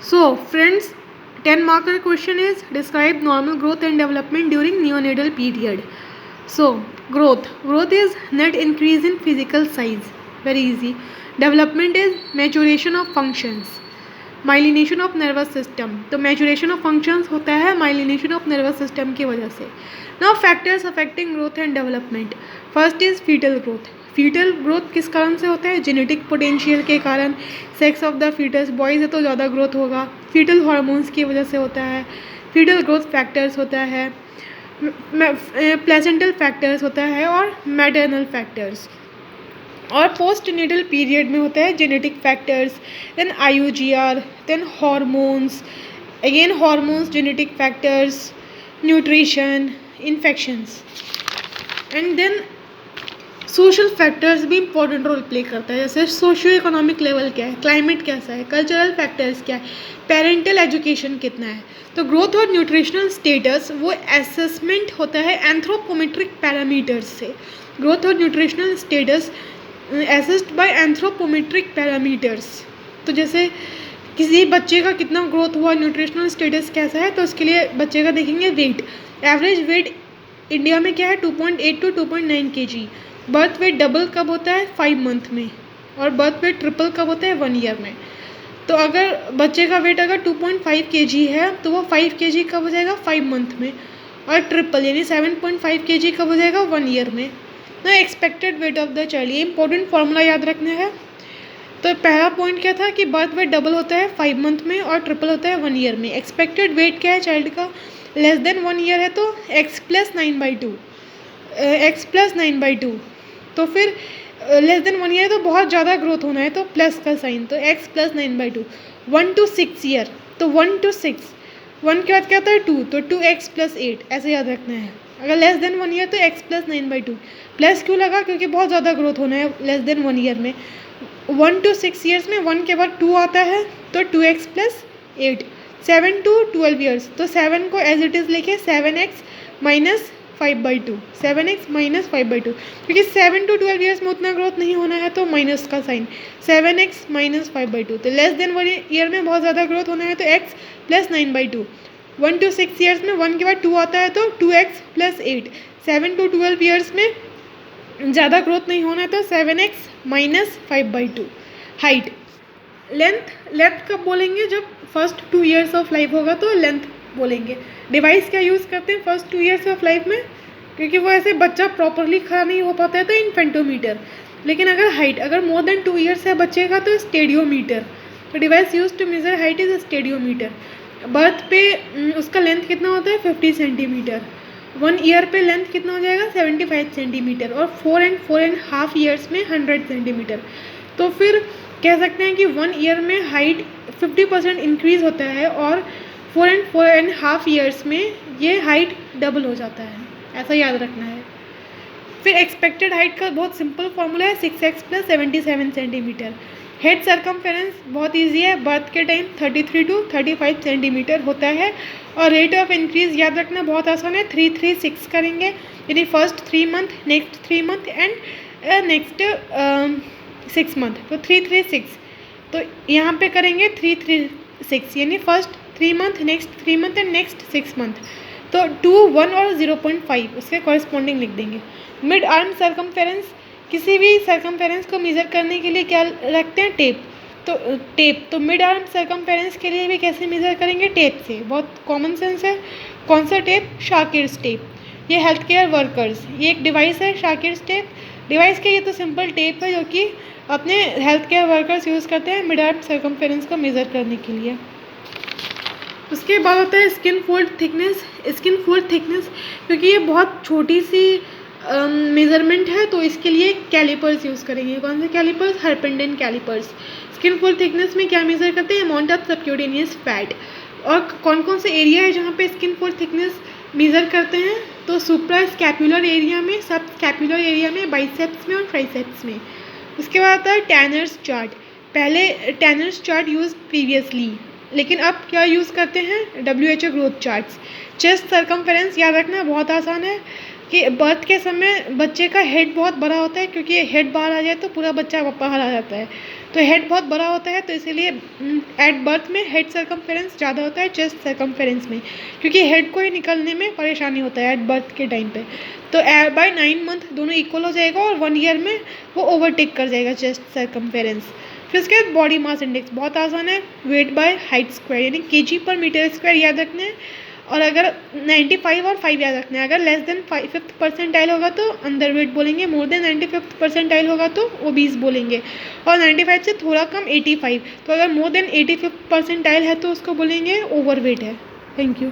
So, friends, 10 marker question is describe normal growth and development during neonatal period. So, growth is net increase in physical size. Very easy. Development is maturation of functions. Myelination of nervous system, तो maturation of functions होता है myelination of nervous system की वजह से. Now factors affecting growth and development. First is fetal growth. Fetal growth किस कारण से होता है? जेनेटिक पोटेंशियल के कारण. Sex of the fetus, boys है तो ज़्यादा ग्रोथ होगा. फीटल हार्मोन्स की वजह से होता है. फीटल ग्रोथ फैक्टर्स होता है, प्लेसेंटल फैक्टर्स होता है और मैटरनल फैक्टर्स. और पोस्ट नेटल पीरियड में होता है genetic factors, then IUGR, then hormones, again hormones, genetic factors, nutrition, infections. And then social factors भी इंपॉर्टेंट रोल प्ले करता है, जैसे सोशियो इकोनॉमिक लेवल क्या है, क्लाइमेट कैसा है, कल्चरल फैक्टर्स क्या है, पेरेंटल एजुकेशन कितना है. तो ग्रोथ और न्यूट्रिशनल स्टेटस वो असेसमेंट होता है एंथ्रोपोमेट्रिक पैरामीटर्स से. ग्रोथ और nutritional status assist by anthropometric parameters. तो जैसे किसी बच्चे का कितना ग्रोथ हुआ, न्यूट्रिशनल स्टेटस कैसा है, तो उसके लिए बच्चे का देखेंगे वेट. एवरेज वेट इंडिया में क्या है? 2.8 to 2.9 kg. Birth weight double कब होता है? 5 मंथ में. और बर्थ वेट ट्रिपल कब होता है? 1 ईयर में. तो अगर बच्चे का वेट अगर 2.5 kg है तो वो 5 kg कब हो जाएगा? 5 मंथ में. और ट्रिपल यानी 7.5 kg कब हो जाएगा? 1 ईयर में. ना expected weight of the child, ये इंपॉर्टेंट फार्मूला याद रखना है. तो पहला पॉइंट क्या था कि बर्थ वेट डबल होता है 5 मंथ में और ट्रिपल होता है 1 ईयर में. एक्सपेक्टेड वेट क्या है चाइल्ड का? लेस देन 1 ईयर है तो x + 9/2, x + 9/2. तो फिर लेस देन 1 ईयर है तो बहुत ज़्यादा ग्रोथ होना है तो प्लस का साइन, तो x + 9/2. 1 to 6 ईयर, तो 1 to 6, 1 के बाद क्या होता है 2, तो 2x + 8, ऐसे याद रखना है. अगर लेस देन 1 ईयर तो x + 9/2. प्लस क्यों लगा? क्योंकि बहुत ज़्यादा ग्रोथ होना है लेस देन 1 ईयर में. 1 to 6 ईयर्स में 1 के बाद 2 आता है तो 2x + 8. 7 to 12 ईयर्स, तो 7 को एज इट इज़ लिखे 7x - 5/2, 7x - 5/2. क्योंकि 7 to 12 ईयर्स में उतना ग्रोथ नहीं होना है तो माइनस का साइन, 7x - 5/2. तो लेस देन 1 ईयर में बहुत ज़्यादा ग्रोथ होना है तो x + 9/2. 1 to 6 ईयर्स में 1 के बाद 2 आता है तो 2x + 8. 7 to 12 ईयर्स में ज़्यादा ग्रोथ नहीं होना है तो 7x - 5/2. हाइट, लेंथ कब बोलेंगे? जब फर्स्ट 2 ईयर्स ऑफ लाइफ होगा तो लेंथ बोलेंगे. डिवाइस क्या यूज़ करते हैं फर्स्ट 2 ईयर्स ऑफ लाइफ में? क्योंकि वो ऐसे बच्चा प्रॉपरली खड़ा नहीं हो पाता है तो इन्फेंटोमीटर. लेकिन अगर हाइट अगर मोर देन 2 ईयर्स है बच्चे का तो स्टेडियोमीटर. तो device use to measure height is stadiometer. Birth पे उसका लेंथ कितना होता है? 50 सेंटीमीटर. 1 ईयर पे लेंथ कितना हो जाएगा? 75 सेंटीमीटर. और 4 and 4.5 ईयर्स में 100 सेंटीमीटर. तो फिर कह सकते हैं कि 1 ईयर में हाइट 50% इंक्रीज़ होता है और 4 and 4.5 ईयर्स में ये हाइट डबल हो जाता है, ऐसा याद रखना है. फिर एक्सपेक्टेड हाइट का बहुत सिंपल फार्मूला है 6x + 77 सेंटीमीटर. हेड सर्कमफेरेंस बहुत इजी है, बर्थ के टाइम 33 to 35 सेंटीमीटर होता है. और रेट ऑफ इंक्रीज़ याद रखना बहुत आसान है, 3-3-6 करेंगे. यानी first 3 month, next 3 month and next 6 month, तो 3-3-6. तो यहाँ पे करेंगे 3-3-6 यानी first 3 month, next 3 month and next 6 month. तो 2, 1 और 0.5 उसके कॉरेस्पॉन्डिंग लिख देंगे. मिड आर्म सर्कमफेरेंस, किसी भी सर्कमफेरेंस को मेज़र करने के लिए क्या रखते हैं? टेप. तो मिड आर्म सर्कमफेरेंस के लिए भी कैसे मेज़र करेंगे? टेप से. बहुत कॉमन सेंस है. कौन सा टेप? शाकिर्स टेप. ये हेल्थ केयर वर्कर्स, ये एक डिवाइस है शाकिर्स टेप. डिवाइस के ये तो सिंपल टेप है जो कि अपने हेल्थ केयर वर्कर्स यूज़ करते हैं मिड आर्म सर्कमफेरेंस को मेज़र करने के लिए. उसके बाद होता है skin fold thickness. Skin fold thickness क्योंकि ये बहुत छोटी सी मेज़रमेंट है तो इसके लिए कैलिपर्स यूज़ करेंगे. कौन से calipers? Harpenden calipers. Skin fold thickness में क्या मेज़र करते हैं? Amount of subcutaneous fat. और कौन कौन से एरिया है जहाँ पे स्किन फोल्ड थिकनेस मेज़र करते हैं? तो सुप्रा स्कैपुलर एरिया में, सब स्कैपुलर एरिया में, बाइसेप्स में और ट्राइसेप्स में. उसके बाद आता है टैनर्स चार्ट. पहले टैनर्स चार्ट यूज़ प्रीवियसली, लेकिन अब क्या यूज़ करते हैं? WHO growth charts. Chest circumference याद रखना बहुत आसान है. कि बर्थ के समय बच्चे का हेड बहुत बड़ा होता है, क्योंकि हेड बाहर आ जाए तो पूरा बच्चा बाहर आ जाता है, तो हेड बहुत बड़ा होता है, तो इसीलिए एट बर्थ में हेड सर्कमफेरेंस ज़्यादा होता है चेस्ट सर्कमफेरेंस में, क्योंकि हेड को ही निकलने में परेशानी होता है एट बर्थ के टाइम पे। तो बाय 9 मंथ दोनों इक्वल हो जाएगा और 1 ईयर में वो ओवरटेक कर जाएगा चेस्ट सर्कमफेरेंस। फिर उसके बाद बॉडी मास इंडेक्स बहुत आसान है, वेट बाय हाइट स्क्वायर यानी kg/m² याद रखना है, और अगर 95 और 5 याद रखना है। अगर लेस देन 5th परसेंटाइल होगा तो अंडर वेट बोलेंगे, मोर देन 95th परसेंटाइल होगा तो ओबीस बोलेंगे, और 95 से थोड़ा कम 85। तो अगर मोर देन 85th परसेंटाइल है तो उसको बोलेंगे ओवरवेट है। Thank you.